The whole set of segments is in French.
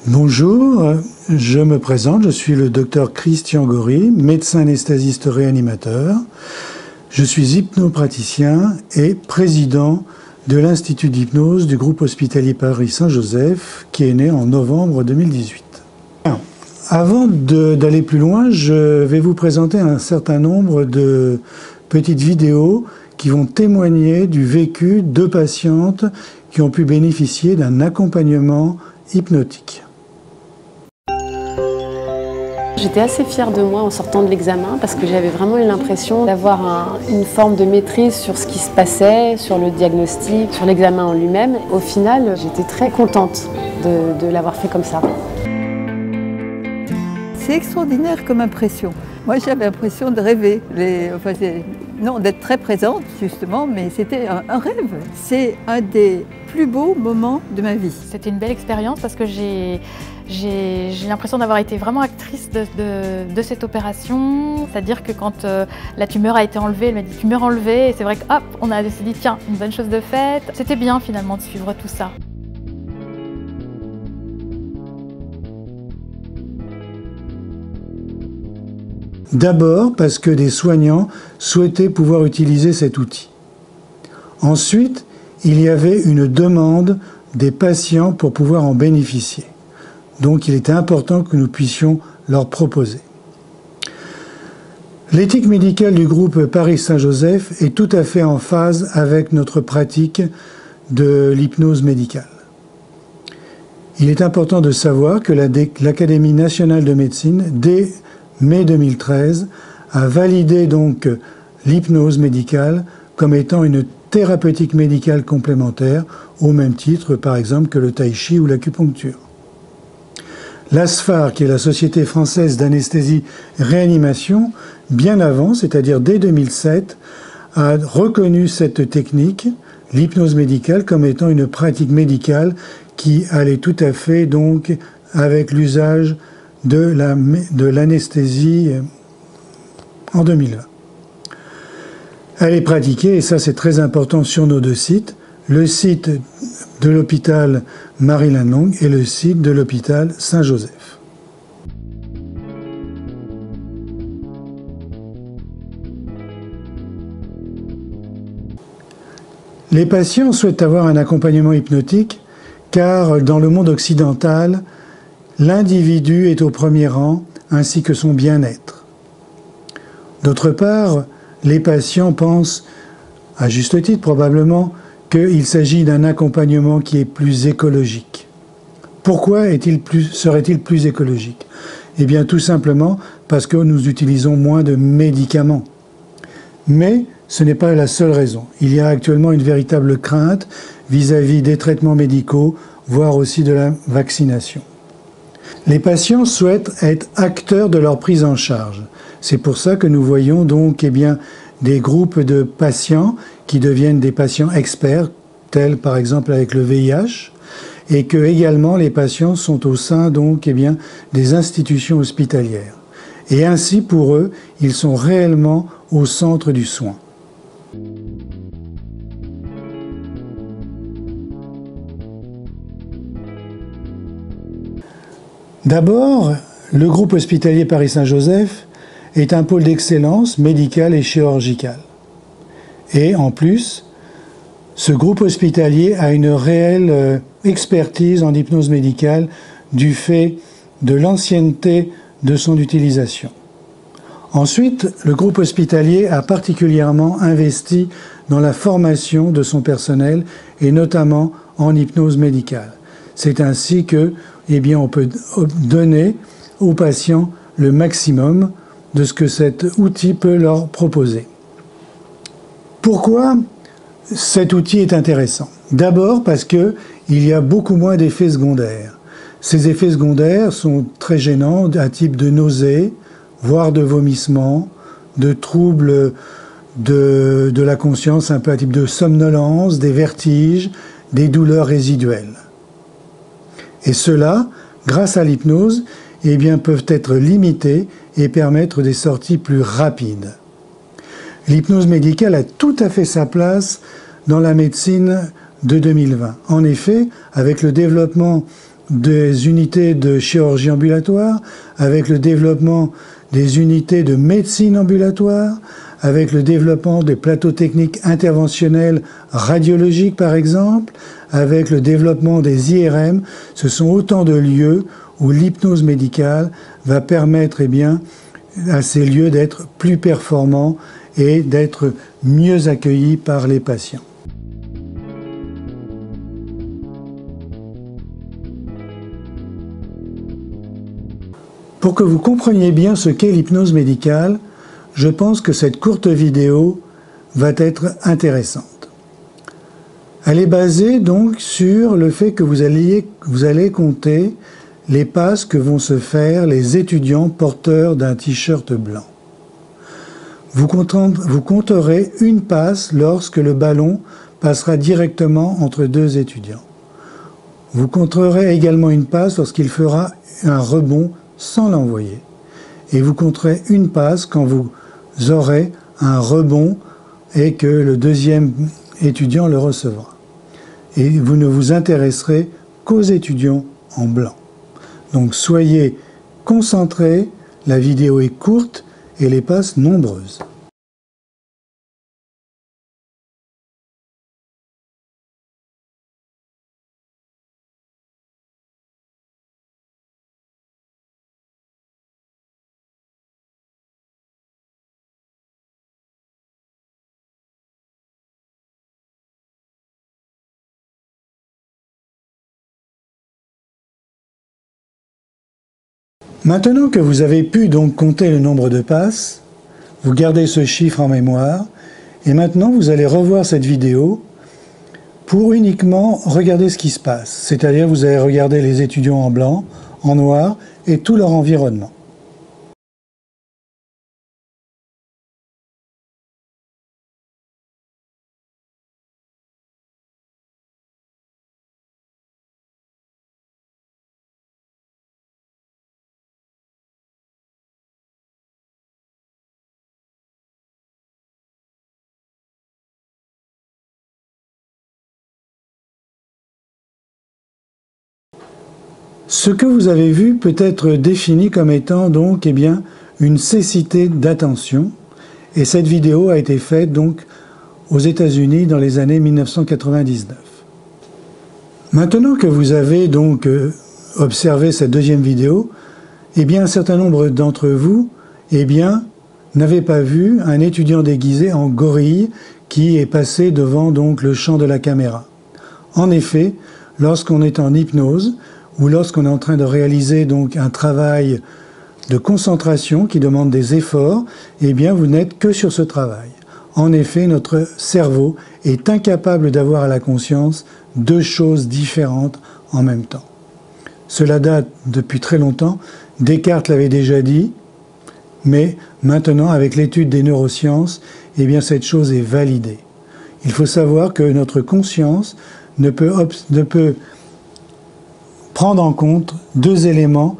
Bonjour, je me présente, je suis le docteur Christian Gory, médecin anesthésiste réanimateur. Je suis hypnopraticien et président de l'Institut d'hypnose du groupe hospitalier Paris-Saint-Joseph qui est né en novembre 2018. Avant d'aller plus loin, je vais vous présenter un certain nombre de petites vidéos qui vont témoigner du vécu de patientes qui ont pu bénéficier d'un accompagnement hypnotique. J'étais assez fière de moi en sortant de l'examen parce que j'avais vraiment eu l'impression d'avoir une forme de maîtrise sur ce qui se passait, sur le diagnostic, sur l'examen en lui-même. Au final, j'étais très contente de l'avoir fait comme ça. C'est extraordinaire comme impression. Moi, j'avais l'impression de rêver, non, d'être très présente justement, mais c'était un rêve. C'est un des plus beaux moments de ma vie. C'était une belle expérience parce que j'ai l'impression d'avoir été vraiment actrice de cette opération. C'est-à-dire que quand la tumeur a été enlevée, elle m'a dit tumeur enlevée, et c'est vrai que hop, on a décidé tiens, une bonne chose de faite. C'était bien finalement de suivre tout ça. D'abord parce que des soignants souhaitaient pouvoir utiliser cet outil. Ensuite, il y avait une demande des patients pour pouvoir en bénéficier. Donc il était important que nous puissions leur proposer. L'éthique médicale du groupe Paris-Saint-Joseph est tout à fait en phase avec notre pratique de l'hypnose médicale. Il est important de savoir que l'Académie nationale de médecine, dès mai 2013, a validé donc l'hypnose médicale comme étant une thérapeutique médicale complémentaire, au même titre par exemple que le tai chi ou l'acupuncture. L'ASFAR, qui est la Société française d'anesthésie-réanimation, bien avant, c'est-à-dire dès 2007, a reconnu cette technique, l'hypnose médicale, comme étant une pratique médicale qui allait tout à fait donc avec l'usage de l'anesthésie en 2020. Elle est pratiquée, et ça c'est très important, sur nos deux sites, le site de l'hôpital Marie-Lannelongue et le site de l'hôpital Saint-Joseph. Les patients souhaitent avoir un accompagnement hypnotique car dans le monde occidental, l'individu est au premier rang ainsi que son bien-être. D'autre part, les patients pensent, à juste titre probablement, qu'il s'agit d'un accompagnement qui est plus écologique. Pourquoi serait-il plus écologique? Eh bien tout simplement parce que nous utilisons moins de médicaments. Mais ce n'est pas la seule raison. Il y a actuellement une véritable crainte vis-à-vis des traitements médicaux, voire aussi de la vaccination. Les patients souhaitent être acteurs de leur prise en charge. C'est pour ça que nous voyons donc des groupes de patients qui deviennent des patients experts, tels par exemple avec le VIH, et que également les patients sont au sein donc des institutions hospitalières. Et ainsi pour eux, ils sont réellement au centre du soin. D'abord, le groupe hospitalier Paris-Saint-Joseph est un pôle d'excellence médicale et chirurgicale. Et en plus, ce groupe hospitalier a une réelle expertise en hypnose médicale du fait de l'ancienneté de son utilisation. Ensuite, le groupe hospitalier a particulièrement investi dans la formation de son personnel et notamment en hypnose médicale. C'est ainsi que on peut donner aux patients le maximum de ce que cet outil peut leur proposer. Pourquoi cet outil est intéressant? D'abord parce qu'il y a beaucoup moins d'effets secondaires. Ces effets secondaires sont très gênants, à type de nausées, voire de vomissements, de troubles de la conscience, un peu à type de somnolence, des vertiges, des douleurs résiduelles. Et ceux-là, grâce à l'hypnose, peuvent être limités et permettre des sorties plus rapides. L'hypnose médicale a tout à fait sa place dans la médecine de 2020. En effet, avec le développement des unités de chirurgie ambulatoire, avec le développement des unités de médecine ambulatoire, avec le développement des plateaux techniques interventionnels radiologiques par exemple, avec le développement des IRM. Ce sont autant de lieux où l'hypnose médicale va permettre à ces lieux d'être plus performants et d'être mieux accueillis par les patients. Pour que vous compreniez bien ce qu'est l'hypnose médicale, je pense que cette courte vidéo va être intéressante. Elle est basée donc sur le fait que vous allez compter les passes que vont se faire les étudiants porteurs d'un t-shirt blanc. Vous compterez une passe lorsque le ballon passera directement entre deux étudiants. Vous compterez également une passe lorsqu'il fera un rebond sans l'envoyer. Et vous compterez une passe quand vous aurez un rebond et que le deuxième étudiant le recevra. Et vous ne vous intéresserez qu'aux étudiants en blanc. Donc soyez concentrés, la vidéo est courte et les passes nombreuses. Maintenant que vous avez pu donc compter le nombre de passes, vous gardez ce chiffre en mémoire et maintenant vous allez revoir cette vidéo pour uniquement regarder ce qui se passe. C'est-à-dire vous allez regarder les étudiants en blanc, en noir et tout leur environnement. Ce que vous avez vu peut être défini comme étant donc une cécité d'attention et cette vidéo a été faite donc aux États-Unis dans les années 1999. Maintenant que vous avez donc observé cette deuxième vidéo, un certain nombre d'entre vous n'avaient pas vu un étudiant déguisé en gorille qui est passé devant donc le champ de la caméra. En effet, lorsqu'on est en hypnose, ou lorsqu'on est en train de réaliser donc un travail de concentration qui demande des efforts, vous n'êtes que sur ce travail. En effet, notre cerveau est incapable d'avoir à la conscience deux choses différentes en même temps. Cela date depuis très longtemps, Descartes l'avait déjà dit, mais maintenant, avec l'étude des neurosciences, cette chose est validée. Il faut savoir que notre conscience ne peut prendre en compte deux éléments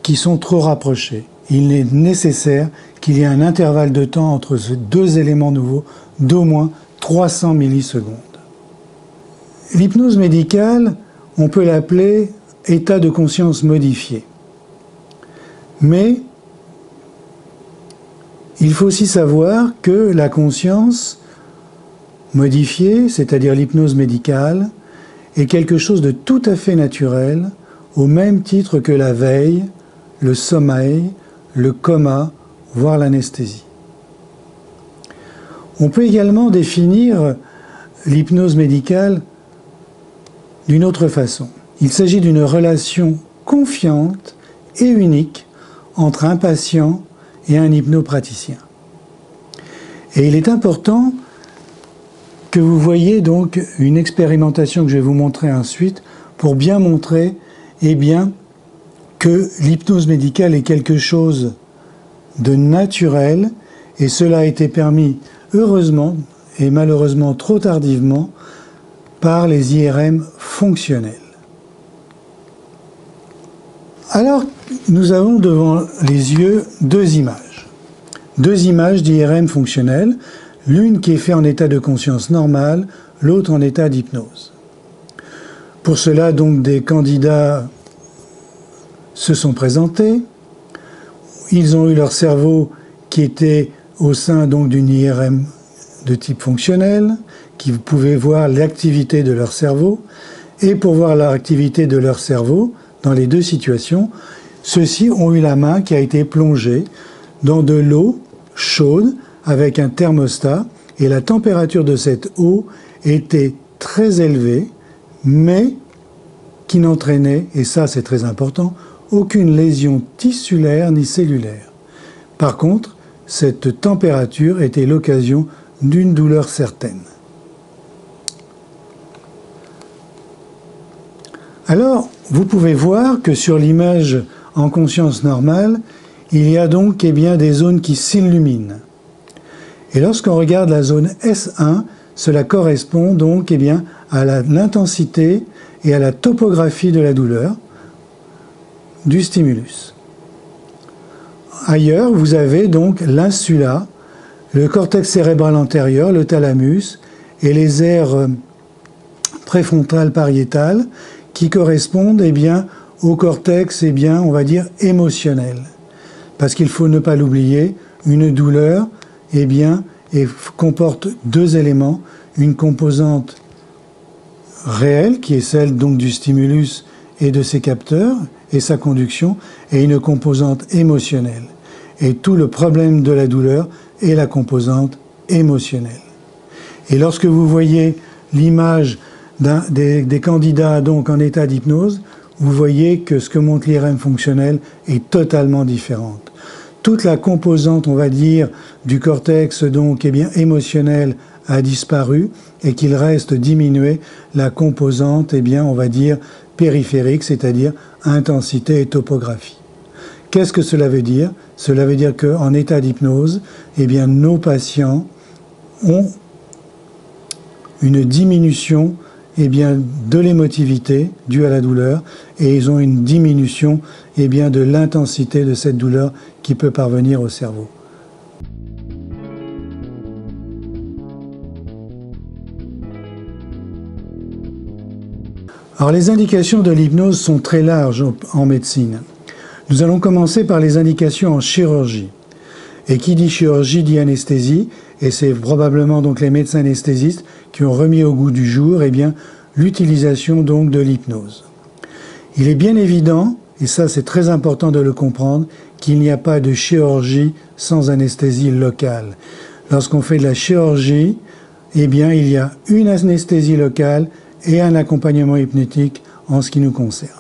qui sont trop rapprochés. Il est nécessaire qu'il y ait un intervalle de temps entre ces deux éléments nouveaux d'au moins 300 millisecondes. L'hypnose médicale, on peut l'appeler état de conscience modifié. Mais il faut aussi savoir que la conscience modifiée, c'est-à-dire l'hypnose médicale, est quelque chose de tout à fait naturel, au même titre que la veille, le sommeil, le coma, voire l'anesthésie. On peut également définir l'hypnose médicale d'une autre façon. Il s'agit d'une relation confiante et unique entre un patient et un hypnopraticien. Et il est important que vous voyez donc une expérimentation que je vais vous montrer ensuite pour bien montrer que l'hypnose médicale est quelque chose de naturel et cela a été permis heureusement et malheureusement trop tardivement par les IRM fonctionnels. Alors nous avons devant les yeux deux images d'IRM fonctionnels, l'une qui est faite en état de conscience normale, l'autre en état d'hypnose. Pour cela, donc, des candidats se sont présentés. Ils ont eu leur cerveau qui était au sein donc d'une IRM de type fonctionnel, qui pouvait voir l'activité de leur cerveau. Et pour voir l'activité de leur cerveau, dans les deux situations, ceux-ci ont eu la main qui a été plongée dans de l'eau chaude avec un thermostat, et la température de cette eau était très élevée, mais qui n'entraînait, et ça c'est très important, aucune lésion tissulaire ni cellulaire. Par contre, cette température était l'occasion d'une douleur certaine. Alors, vous pouvez voir que sur l'image en conscience normale, il y a donc des zones qui s'illuminent. Et lorsqu'on regarde la zone S1, cela correspond donc à l'intensité et à la topographie de la douleur du stimulus. Ailleurs, vous avez donc l'insula, le cortex cérébral antérieur, le thalamus et les aires préfrontales pariétales qui correspondent au cortex on va dire émotionnel. Parce qu'il faut ne pas l'oublier, une douleur comporte deux éléments, une composante réelle qui est celle donc du stimulus et de ses capteurs et sa conduction, et une composante émotionnelle. Et tout le problème de la douleur est la composante émotionnelle. Et lorsque vous voyez l'image des candidats donc en état d'hypnose, vous voyez que ce que montre l'IRM fonctionnel est totalement différente. Toute la composante, on va dire, du cortex donc émotionnel a disparu et qu'il reste diminué la composante on va dire périphérique, c'est-à-dire intensité et topographie. Qu'est-ce que cela veut dire? Cela veut dire qu'en état d'hypnose, nos patients ont une diminution de l'émotivité due à la douleur, et ils ont une diminution de l'intensité de cette douleur qui peut parvenir au cerveau. Alors les indications de l'hypnose sont très larges en médecine. Nous allons commencer par les indications en chirurgie. Et qui dit chirurgie dit anesthésie, et c'est probablement donc les médecins anesthésistes qui ont remis au goût du jour l'utilisation donc de l'hypnose. Il est bien évident, et ça c'est très important de le comprendre, qu'il n'y a pas de chirurgie sans anesthésie locale. Lorsqu'on fait de la chirurgie, il y a une anesthésie locale et un accompagnement hypnotique en ce qui nous concerne.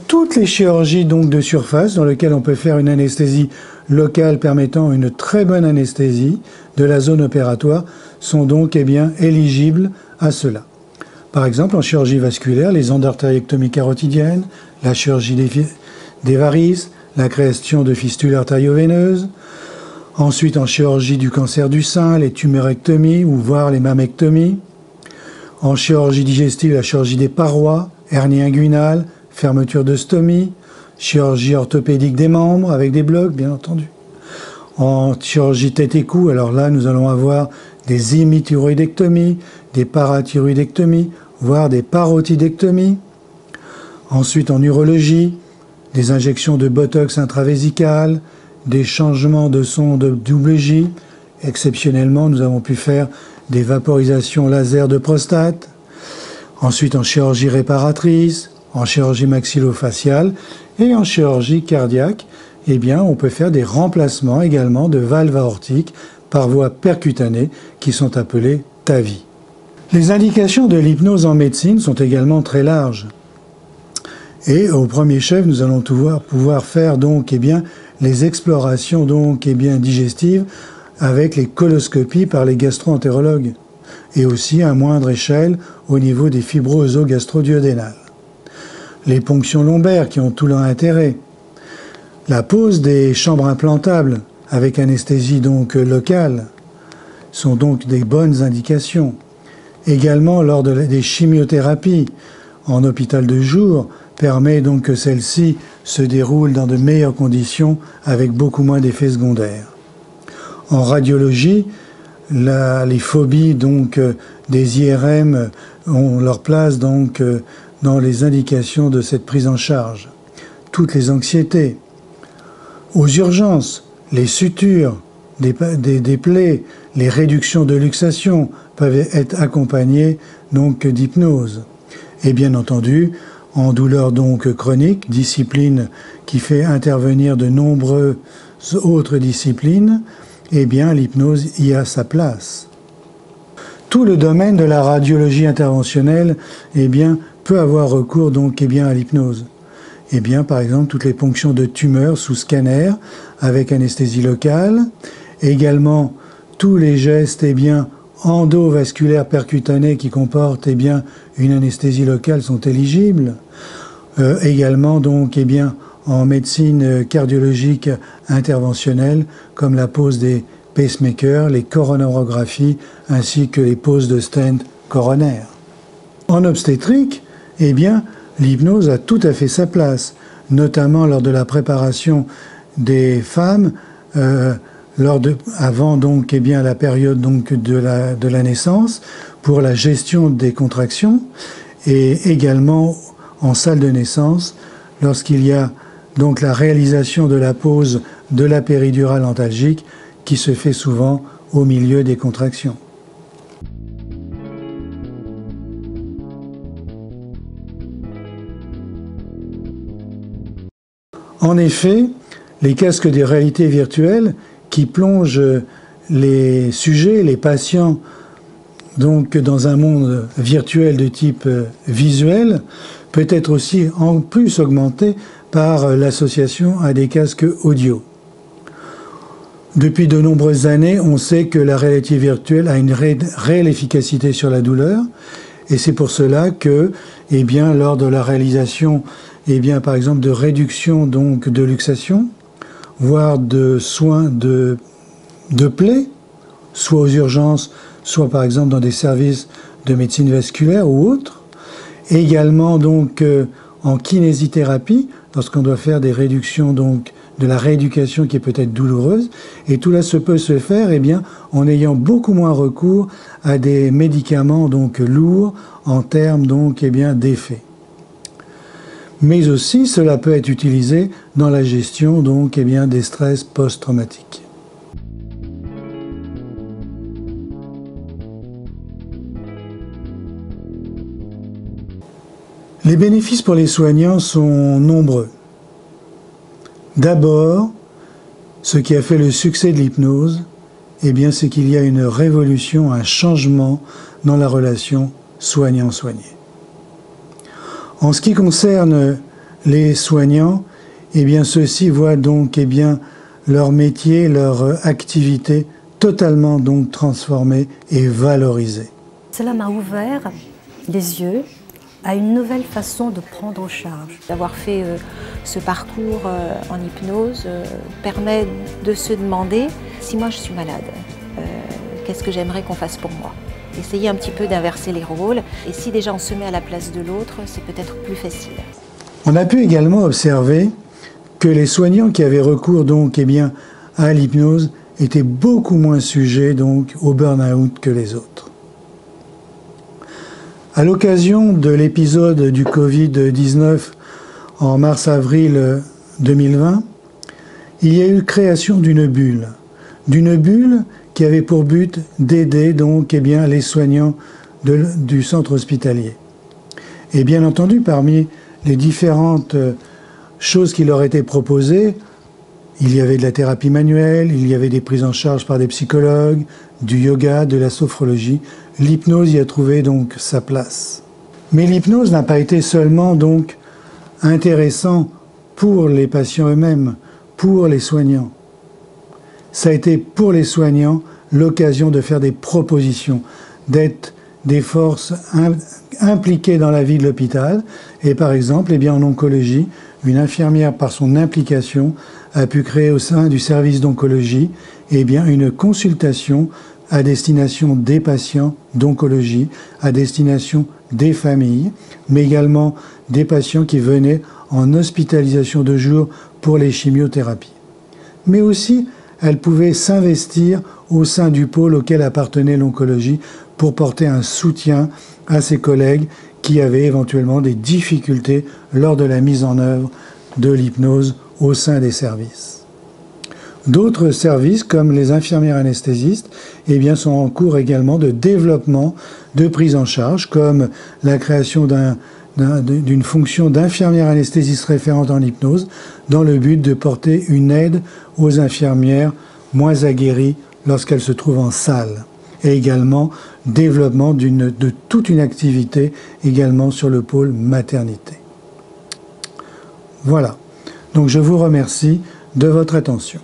Toutes les chirurgies donc de surface dans lesquelles on peut faire une anesthésie locale permettant une très bonne anesthésie de la zone opératoire sont donc éligibles à cela. Par exemple, en chirurgie vasculaire, les endartérectomies carotidiennes, la chirurgie des varices, la création de fistules artério-veineuses. Ensuite, en chirurgie du cancer du sein, les tumérectomies ou voire les mammectomies. En chirurgie digestive, la chirurgie des parois, hernie inguinale, fermeture de stomie, chirurgie orthopédique des membres avec des blocs, bien entendu. En chirurgie tête et cou, alors là, nous allons avoir des hémithyroïdectomies, des parathyroïdectomies, voire des parotidectomies. Ensuite, en urologie, des injections de botox intravésicales, des changements de sonde double J. Exceptionnellement, nous avons pu faire des vaporisations laser de prostate. Ensuite, en chirurgie réparatrice, en chirurgie maxillofaciale et en chirurgie cardiaque, on peut faire des remplacements également de valves aortiques par voie percutanée qui sont appelées TAVI. Les indications de l'hypnose en médecine sont également très larges. Et au premier chef, nous allons pouvoir faire donc les explorations donc digestives avec les coloscopies par les gastro-entérologues et aussi à moindre échelle au niveau des fibroses gastro-duodénales. Les ponctions lombaires qui ont tout leur intérêt. La pose des chambres implantables avec anesthésie donc locale sont donc des bonnes indications. Également lors des chimiothérapies en hôpital de jour permet donc que celles-ci se déroulent dans de meilleures conditions avec beaucoup moins d'effets secondaires. En radiologie, les phobies donc des IRM ont leur place donc dans les indications de cette prise en charge. Toutes les anxiétés. Aux urgences, les sutures, des plaies, les réductions de luxation peuvent être accompagnées donc d'hypnose. Et bien entendu, en douleur donc chronique, discipline qui fait intervenir de nombreuses autres disciplines, eh bien l'hypnose y a sa place. Tout le domaine de la radiologie interventionnelle, eh bien, peut avoir recours donc à l'hypnose. Eh bien, par exemple, toutes les ponctions de tumeurs sous scanner avec anesthésie locale, également tous les gestes endovasculaires percutanés qui comportent une anesthésie locale sont éligibles. Également donc en médecine cardiologique interventionnelle comme la pose des pacemakers, les coronarographies ainsi que les poses de stent coronaire. En obstétrique, l'hypnose a tout à fait sa place, notamment lors de la préparation des femmes, avant la période de la naissance, pour la gestion des contractions, et également en salle de naissance, lorsqu'il y a donc la réalisation de la pose de la péridurale antalgique qui se fait souvent au milieu des contractions. En effet, les casques de réalité virtuelle qui plongent les sujets, les patients, donc dans un monde virtuel de type visuel, peut être aussi en plus augmenté par l'association à des casques audio. Depuis de nombreuses années, on sait que la réalité virtuelle a une réelle efficacité sur la douleur, et c'est pour cela que, lors de la réalisation, par exemple, de réduction donc de luxation, voire de soins de plaies, soit aux urgences, soit par exemple dans des services de médecine vasculaire ou autres, également donc en kinésithérapie, lorsqu'on doit faire des réductions donc de la rééducation qui est peut-être douloureuse, et tout cela peut se faire en ayant beaucoup moins recours à des médicaments donc lourds en termes donc d'effets. Mais aussi cela peut être utilisé dans la gestion donc des stress post-traumatiques. Les bénéfices pour les soignants sont nombreux. D'abord, ce qui a fait le succès de l'hypnose, c'est qu'il y a une révolution, un changement dans la relation soignant-soigné. En ce qui concerne les soignants, ceux-ci voient donc leur métier, leur activité totalement donc transformée et valorisée. Cela m'a ouvert les yeux à une nouvelle façon de prendre en charge. D'avoir fait ce parcours en hypnose permet de se demander si moi je suis malade, qu'est-ce que j'aimerais qu'on fasse pour moi. Essayer un petit peu d'inverser les rôles, et si déjà on se met à la place de l'autre, c'est peut-être plus facile. On a pu également observer que les soignants qui avaient recours donc à l'hypnose étaient beaucoup moins sujets donc au burn-out que les autres. À l'occasion de l'épisode du Covid-19 en mars-avril 2020, il y a eu création d'une bulle qui avait pour but d'aider donc les soignants du centre hospitalier. Et bien entendu, parmi les différentes choses qui leur étaient proposées, il y avait de la thérapie manuelle, il y avait des prises en charge par des psychologues, du yoga, de la sophrologie. L'hypnose y a trouvé donc sa place. Mais l'hypnose n'a pas été seulement donc intéressant pour les patients eux-mêmes, pour les soignants. Ça a été pour les soignants l'occasion de faire des propositions, d'être des forces impliquées dans la vie de l'hôpital. Et par exemple, en oncologie, une infirmière, par son implication, a pu créer au sein du service d'oncologie une consultation à destination des patients d'oncologie, à destination des familles, mais également des patients qui venaient en hospitalisation de jour pour les chimiothérapies. Mais aussi, elle pouvait s'investir au sein du pôle auquel appartenait l'oncologie pour porter un soutien à ses collègues qui avaient éventuellement des difficultés lors de la mise en œuvre de l'hypnose au sein des services. D'autres services, comme les infirmières anesthésistes, eh bien, sont en cours également de développement de prise en charge, comme la création d'une fonction d'infirmière anesthésiste référente en hypnose, dans le but de porter une aide aux infirmières moins aguerries lorsqu'elles se trouvent en salle. Et également développement de toute une activité également sur le pôle maternité. Voilà. Donc je vous remercie de votre attention.